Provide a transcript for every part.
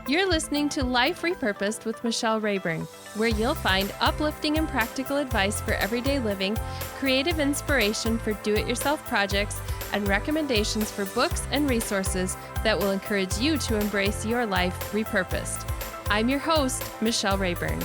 You're listening to Life Repurposed with Michelle Rayburn, where you'll find uplifting and practical advice for everyday living, creative inspiration for do-it-yourself projects, and recommendations for books and resources that will encourage you to embrace your life repurposed. I'm your host, Michelle Rayburn.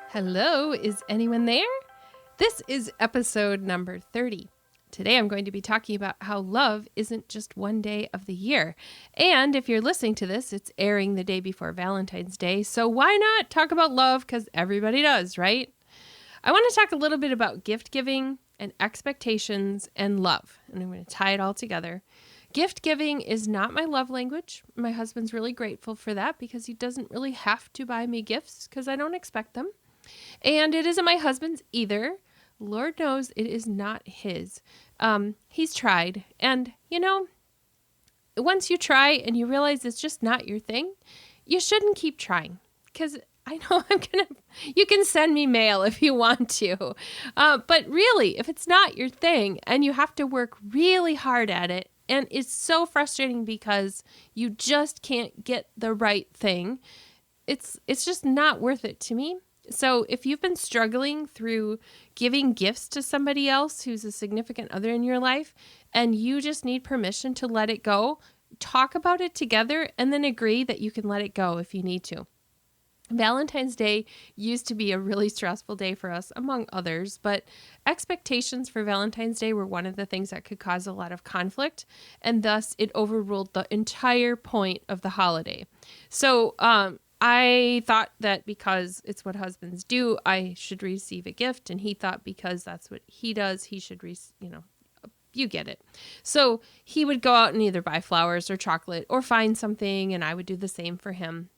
Hello, is anyone there? This is episode number 30. Today I'm going to be talking about how love isn't just one day of the year. And if you're listening to this, it's airing the day before Valentine's Day. So why not talk about love? Because everybody does, right? I want to talk a little bit about gift giving and expectations and love. And I'm going to tie it all together. Gift giving is not my love language. My husband's really grateful for that because he doesn't really have to buy me gifts because I don't expect them. And it isn't my husband's either. Lord knows it is not his. He's tried. And, once you try and you realize it's just not your thing, you shouldn't keep trying. Because I know you can send me mail if you want to. But really, if it's not your thing and you have to work really hard at it, and it's so frustrating because you just can't get the right thing, it's just not worth it to me. So if you've been struggling through giving gifts to somebody else who's a significant other in your life, and you just need permission to let it go, talk about it together and then agree that you can let it go if you need to. Valentine's Day used to be a really stressful day for us, among others, but expectations for Valentine's Day were one of the things that could cause a lot of conflict, and thus it overruled the entire point of the holiday. So, I thought that because it's what husbands do, I should receive a gift. And he thought because that's what he does, he should, you get it. So he would go out and either buy flowers or chocolate or find something, and I would do the same for him.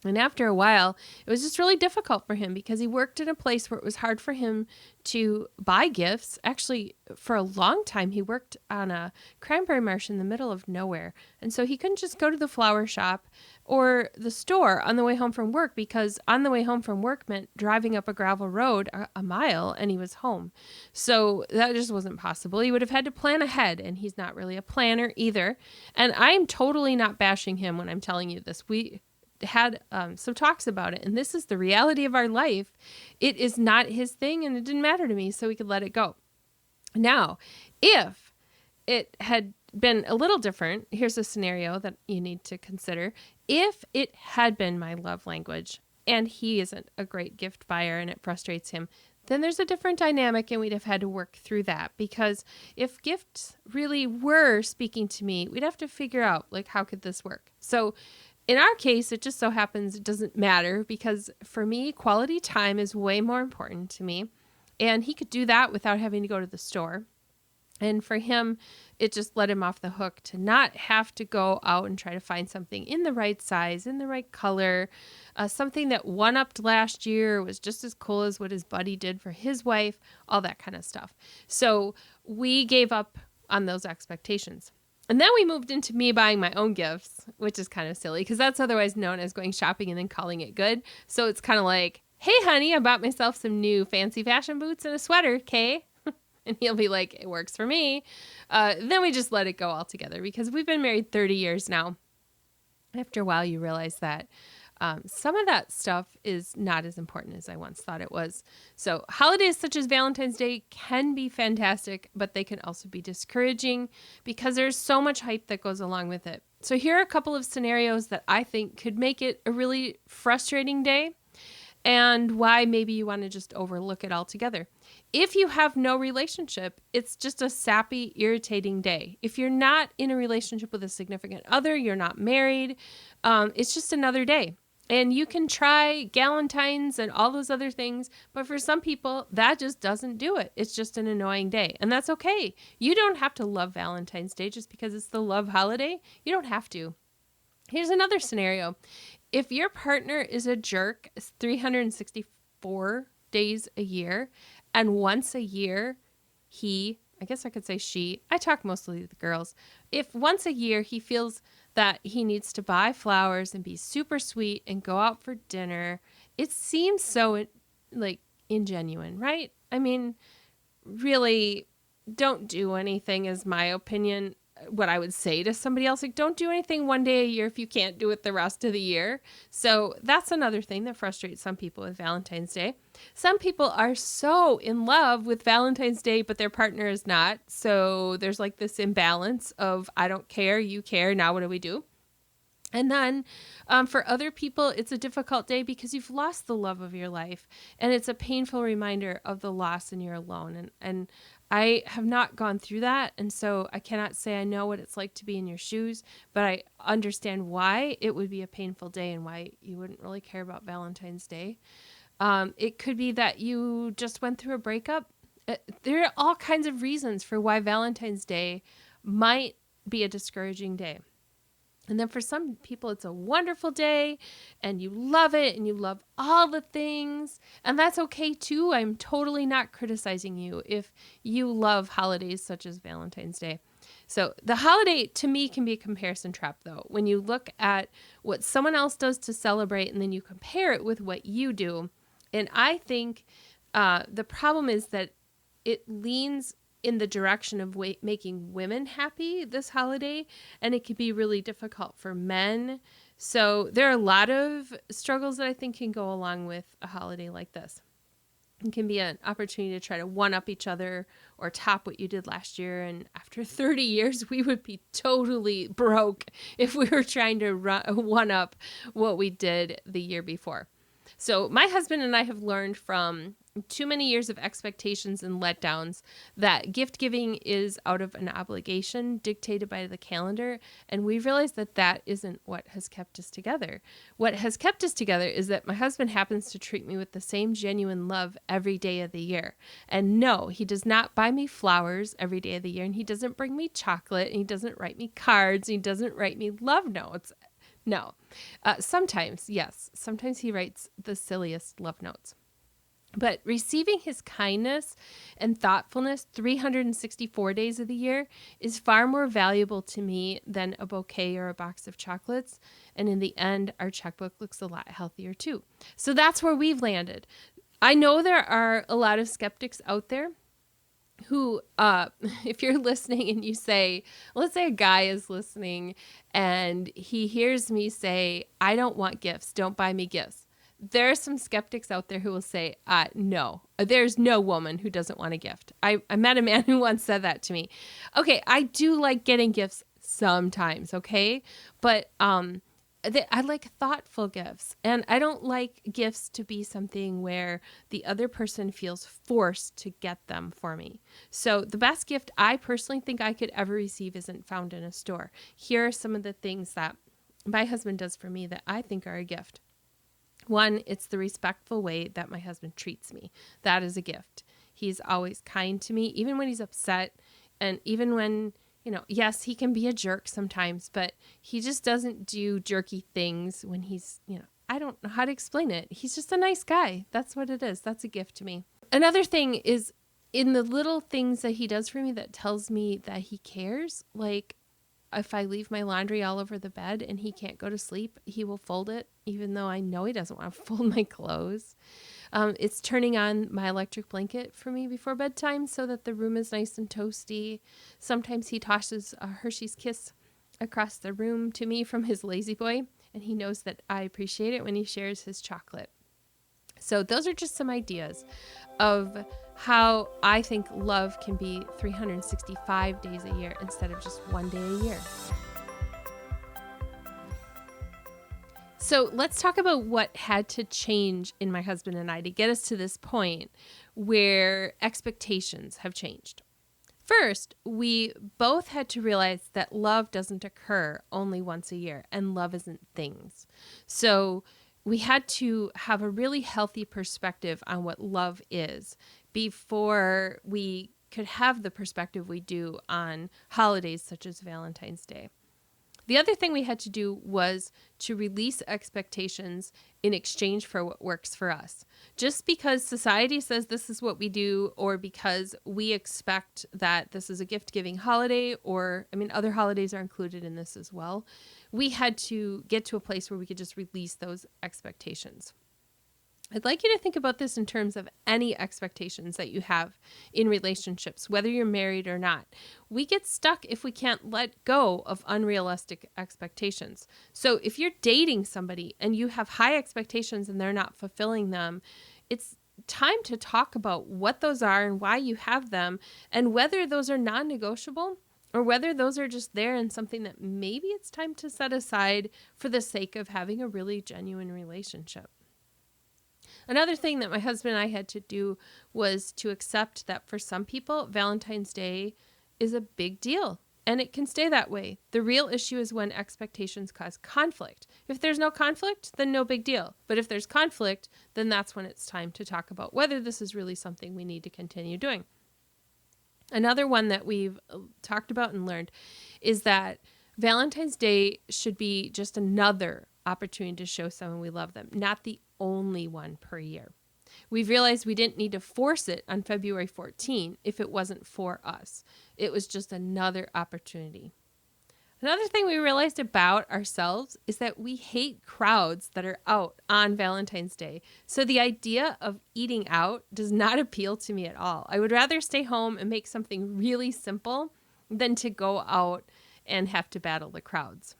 And after a while, it was just really difficult for him because he worked in a place where it was hard for him to buy gifts. Actually, for a long time, he worked on a cranberry marsh in the middle of nowhere. And so he couldn't just go to the flower shop or the store on the way home from work, because on the way home from work meant driving up a gravel road a mile and he was home. So that just wasn't possible. He would have had to plan ahead, and he's not really a planner either. And I'm totally not bashing him when I'm telling you this. We had some talks about it, and this is the reality of our life. It is not his thing, and it didn't matter to me, so we could let it go. Now, if it had been a little different, here's a scenario that you need to consider. If it had been my love language and he isn't a great gift buyer and it frustrates him, then there's a different dynamic, and we'd have had to work through that. Because if gifts really were speaking to me, we'd have to figure out, how could this work? So in our case, it just so happens it doesn't matter, because for me, quality time is way more important to me. And he could do that without having to go to the store. And for him, it just let him off the hook to not have to go out and try to find something in the right size, in the right color, something that one-upped last year, was just as cool as what his buddy did for his wife, all that kind of stuff. So we gave up on those expectations. And then we moved into me buying my own gifts, which is kind of silly because that's otherwise known as going shopping and then calling it good. So it's kind of like, hey, honey, I bought myself some new fancy fashion boots and a sweater, okay? And he'll be like, it works for me. Then we just let it go altogether because we've been married 30 years now. After a while, you realize that some of that stuff is not as important as I once thought it was. So holidays such as Valentine's Day can be fantastic, but they can also be discouraging because there's so much hype that goes along with it. So here are a couple of scenarios that I think could make it a really frustrating day, and why maybe you want to just overlook it altogether. If you have no relationship, it's just a sappy, irritating day. If you're not in a relationship with a significant other, you're not married, it's just another day. And you can try Galentine's and all those other things, but for some people, that just doesn't do it. It's just an annoying day, and that's okay. You don't have to love Valentine's Day just because it's the love holiday. You don't have to. Here's another scenario. If your partner is a jerk 364 days a year, and once a year I guess I could say she, I talk mostly to the girls. If once a year he feels that he needs to buy flowers and be super sweet and go out for dinner, it seems so ingenuine, right? I mean, really, don't do anything is my opinion. what I would say to somebody else. Like, don't do anything one day a year if you can't do it the rest of the year. So that's another thing that frustrates some people with Valentine's Day. Some people are so in love with Valentine's Day, but their partner is not. So there's like this imbalance of, I don't care, you care, now what do we do? And then for other people, it's a difficult day because you've lost the love of your life. And it's a painful reminder of the loss and you're alone. And I have not gone through that. And so I cannot say I know what it's like to be in your shoes, but I understand why it would be a painful day and why you wouldn't really care about Valentine's Day. It could be that you just went through a breakup. There are all kinds of reasons for why Valentine's Day might be a discouraging day. And then for some people, it's a wonderful day and you love it and you love all the things. And that's okay too. I'm totally not criticizing you if you love holidays such as Valentine's Day. So the holiday to me can be a comparison trap though. When you look at what someone else does to celebrate and then you compare it with what you do. And I think the problem is that it leans in the direction of making women happy this holiday, and it can be really difficult for men. So there are a lot of struggles that I think can go along with a holiday like this. It can be an opportunity to try to one-up each other or top what you did last year. And after 30 years, we would be totally broke if we were trying to one-up what we did the year before. So my husband and I have learned from too many years of expectations and letdowns that gift giving is out of an obligation dictated by the calendar. And we realized that that isn't what has kept us together. What has kept us together is that my husband happens to treat me with the same genuine love every day of the year. And no, he does not buy me flowers every day of the year. And he doesn't bring me chocolate. And he doesn't write me cards. And he doesn't write me love notes. No. Sometimes, yes. Sometimes he writes the silliest love notes. But receiving his kindness and thoughtfulness 364 days of the year is far more valuable to me than a bouquet or a box of chocolates. And in the end, our checkbook looks a lot healthier too. So that's where we've landed. I know there are a lot of skeptics out there who, if you're listening and you say, let's say a guy is listening and he hears me say, I don't want gifts, don't buy me gifts. There are some skeptics out there who will say, no, there's no woman who doesn't want a gift. I met a man who once said that to me. Okay, I do like getting gifts sometimes, okay? But I like thoughtful gifts. And I don't like gifts to be something where the other person feels forced to get them for me. So the best gift I personally think I could ever receive isn't found in a store. Here are some of the things that my husband does for me that I think are a gift. One, it's the respectful way that my husband treats me. That is a gift. He's always kind to me, even when he's upset. And even when, yes, he can be a jerk sometimes, but he just doesn't do jerky things when he's, I don't know how to explain it. He's just a nice guy. That's what it is. That's a gift to me. Another thing is in the little things that he does for me that tells me that he cares. Like if I leave my laundry all over the bed and he can't go to sleep, he will fold it, even though I know he doesn't want to fold my clothes. It's turning on my electric blanket for me before bedtime so that the room is nice and toasty. Sometimes he tosses a Hershey's Kiss across the room to me from his Lazy Boy, and he knows that I appreciate it when he shares his chocolate. So those are just some ideas of how I think love can be 365 days a year instead of just one day a year. So let's talk about what had to change in my husband and I to get us to this point where expectations have changed. First, we both had to realize that love doesn't occur only once a year, and love isn't things. So we had to have a really healthy perspective on what love is before we could have the perspective we do on holidays such as Valentine's Day. The other thing we had to do was to release expectations in exchange for what works for us. Just because society says this is what we do, or because we expect that this is a gift-giving holiday, or, other holidays are included in this as well, we had to get to a place where we could just release those expectations. I'd like you to think about this in terms of any expectations that you have in relationships, whether you're married or not. We get stuck if we can't let go of unrealistic expectations. So if you're dating somebody and you have high expectations and they're not fulfilling them, it's time to talk about what those are and why you have them, and whether those are non-negotiable or whether those are just there and something that maybe it's time to set aside for the sake of having a really genuine relationship. Another thing that my husband and I had to do was to accept that for some people, Valentine's Day is a big deal, and it can stay that way. The real issue is when expectations cause conflict. If there's no conflict, then no big deal. But if there's conflict, then that's when it's time to talk about whether this is really something we need to continue doing. Another one that we've talked about and learned is that Valentine's Day should be just another opportunity to show someone we love them, not the only one per year. We've realized we didn't need to force it on February 14 if it wasn't for us. It was just another opportunity. Another thing we realized about ourselves is that we hate crowds that are out on Valentine's Day. So the idea of eating out does not appeal to me at all. I would rather stay home and make something really simple than to go out and have to battle the crowds.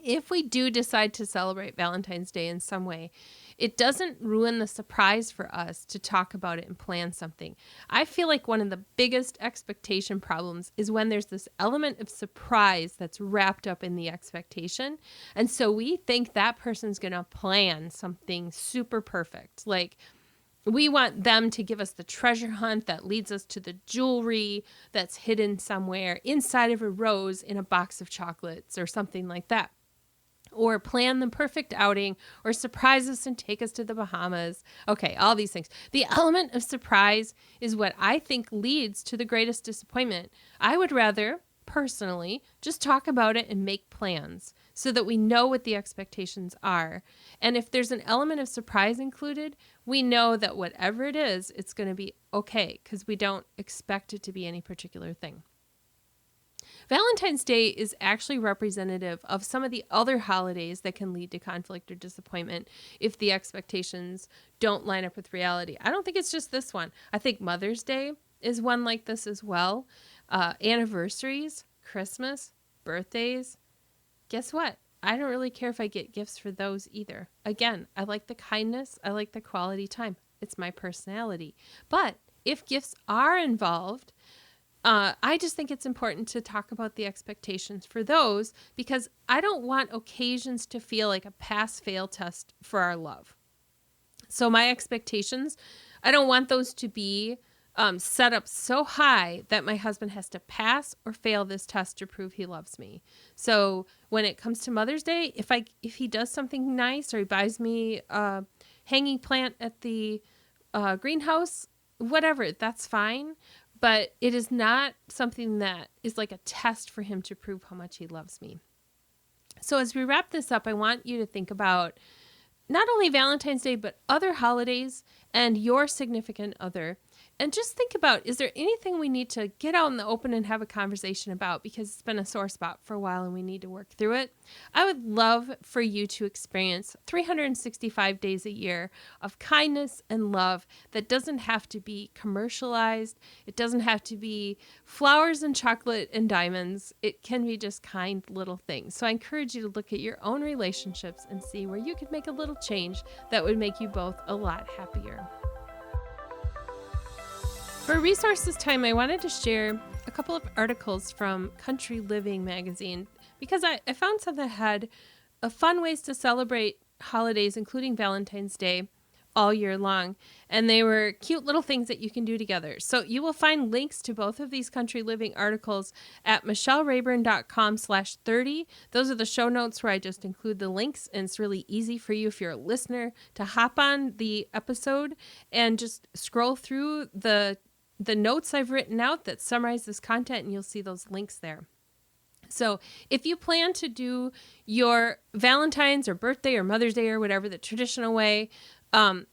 If we do decide to celebrate Valentine's Day in some way, it doesn't ruin the surprise for us to talk about it and plan something. I feel like one of the biggest expectation problems is when there's this element of surprise that's wrapped up in the expectation. And so we think that person's going to plan something super perfect. Like, we want them to give us the treasure hunt that leads us to the jewelry that's hidden somewhere inside of a rose in a box of chocolates or something like that. Or plan the perfect outing, or surprise us and take us to the Bahamas. Okay, all these things. The element of surprise is what I think leads to the greatest disappointment. I would rather, personally, just talk about it and make plans so that we know what the expectations are. And if there's an element of surprise included, we know that whatever it is, it's going to be okay because we don't expect it to be any particular thing. Valentine's Day is actually representative of some of the other holidays that can lead to conflict or disappointment if the expectations don't line up with reality. I don't think it's just this one. I think Mother's Day is one like this as well. Anniversaries, Christmas, birthdays. Guess what? I don't really care if I get gifts for those either. Again, I like the kindness. I like the quality time. It's my personality. But if gifts are involved, I just think it's important to talk about the expectations for those because I don't want occasions to feel like a pass-fail test for our love. So my expectations, I don't want those to be set up so high that my husband has to pass or fail this test to prove he loves me. So when it comes to Mother's Day, if he does something nice or he buys me a hanging plant at the greenhouse, whatever, that's fine. But it is not something that is like a test for him to prove how much he loves me. So as we wrap this up, I want you to think about not only Valentine's Day, but other holidays and your significant other. And just think about, is there anything we need to get out in the open and have a conversation about because it's been a sore spot for a while and we need to work through it? I would love for you to experience 365 days a year of kindness and love that doesn't have to be commercialized. It doesn't have to be flowers and chocolate and diamonds. It can be just kind little things. So I encourage you to look at your own relationships and see where you could make a little change that would make you both a lot happier. For a resource this time, I wanted to share a couple of articles from Country Living magazine because I found some that had fun ways to celebrate holidays, including Valentine's Day, all year long. And they were cute little things that you can do together. So you will find links to both of these Country Living articles at michellerayburn.com/30. Those are the show notes where I just include the links. And it's really easy for you, if you're a listener, to hop on the episode and just scroll through the notes I've written out that summarize this content, and you'll see those links there. So if you plan to do your Valentine's or birthday or Mother's Day or whatever the traditional way,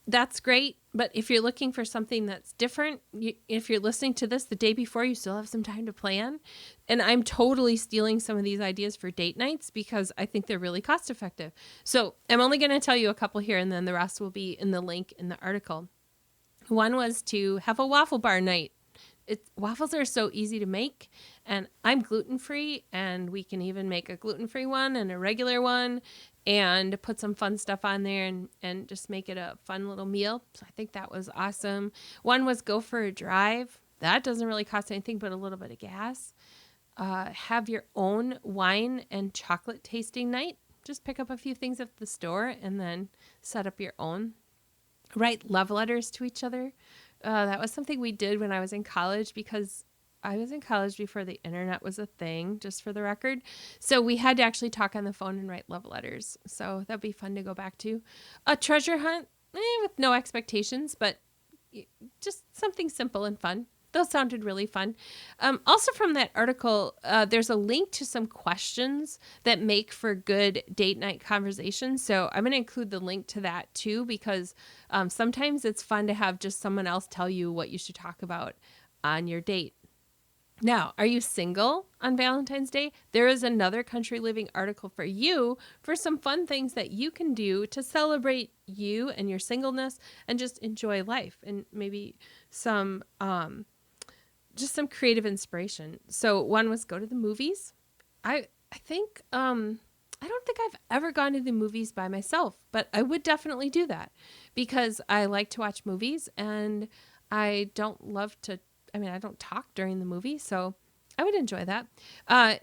that's great. But if you're looking for something that's different, if you're listening to this the day before, you still have some time to plan. And I'm totally stealing some of these ideas for date nights because I think they're really cost effective. So I'm only going to tell you a couple here, and then the rest will be in the link in the article. One was to have a waffle bar night. Waffles are so easy to make, and I'm gluten-free, and we can even make a gluten-free one and a regular one and put some fun stuff on there and just make it a fun little meal. So I think that was awesome. One was go for a drive. That doesn't really cost anything but a little bit of gas. Have your own wine and chocolate tasting night. Just pick up a few things at the store and then set up your own. Write love letters to each other. That was something we did when I was in college, because I was in college before the internet was a thing, just for the record. So we had to actually talk on the phone and write love letters. So that'd be fun to go back to. A treasure hunt with no expectations, but just something simple and fun. Those sounded really fun. Also from that article, there's a link to some questions that make for good date night conversations. So I'm going to include the link to that too, because sometimes it's fun to have just someone else tell you what you should talk about on your date. Now, are you single on Valentine's Day? There is another Country Living article for you for some fun things that you can do to celebrate you and your singleness and just enjoy life, and maybe some just some creative inspiration. So one was go to the movies. I think I don't think I've ever gone to the movies by myself, but I would definitely do that because I like to watch movies, and I don't talk during the movie, so I would enjoy that.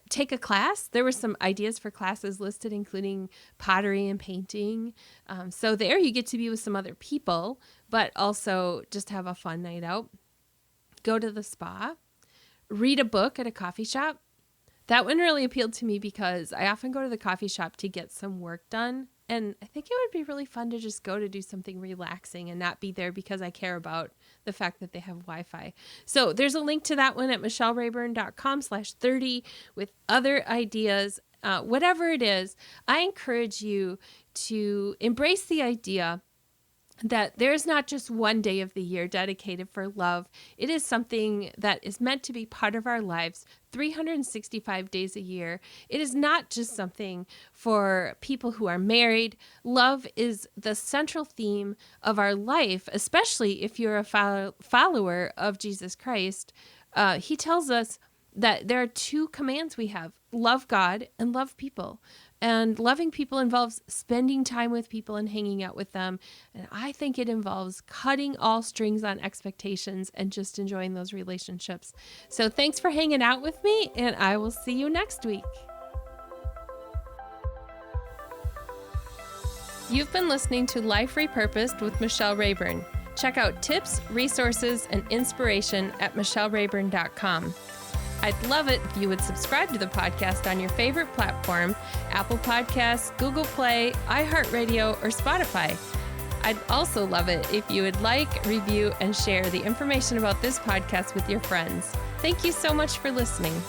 Take a class. There were some ideas for classes listed, including pottery and painting. So there you get to be with some other people, but also just have a fun night out. Go to the spa. Read a book at a coffee shop. That one really appealed to me because I often go to the coffee shop to get some work done. And I think it would be really fun to just go to do something relaxing and not be there because I care about the fact that they have Wi-Fi. So there's a link to that one at michellerayburn.com/30 with other ideas. Whatever it is, I encourage you to embrace the idea that there's not just one day of the year dedicated for love. It is something that is meant to be part of our lives 365 days a year. It is not just something for people who are married. Love is the central theme of our life, especially if you're a follower of Jesus Christ. He tells us that there are two commands we have: love God and love people. And loving people involves spending time with people and hanging out with them. And I think it involves cutting all strings on expectations and just enjoying those relationships. So thanks for hanging out with me, and I will see you next week. You've been listening to Life Repurposed with Michelle Rayburn. Check out tips, resources, and inspiration at michellerayburn.com. I'd love it if you would subscribe to the podcast on your favorite platform: Apple Podcasts, Google Play, iHeartRadio, or Spotify. I'd also love it if you would like, review, and share the information about this podcast with your friends. Thank you so much for listening.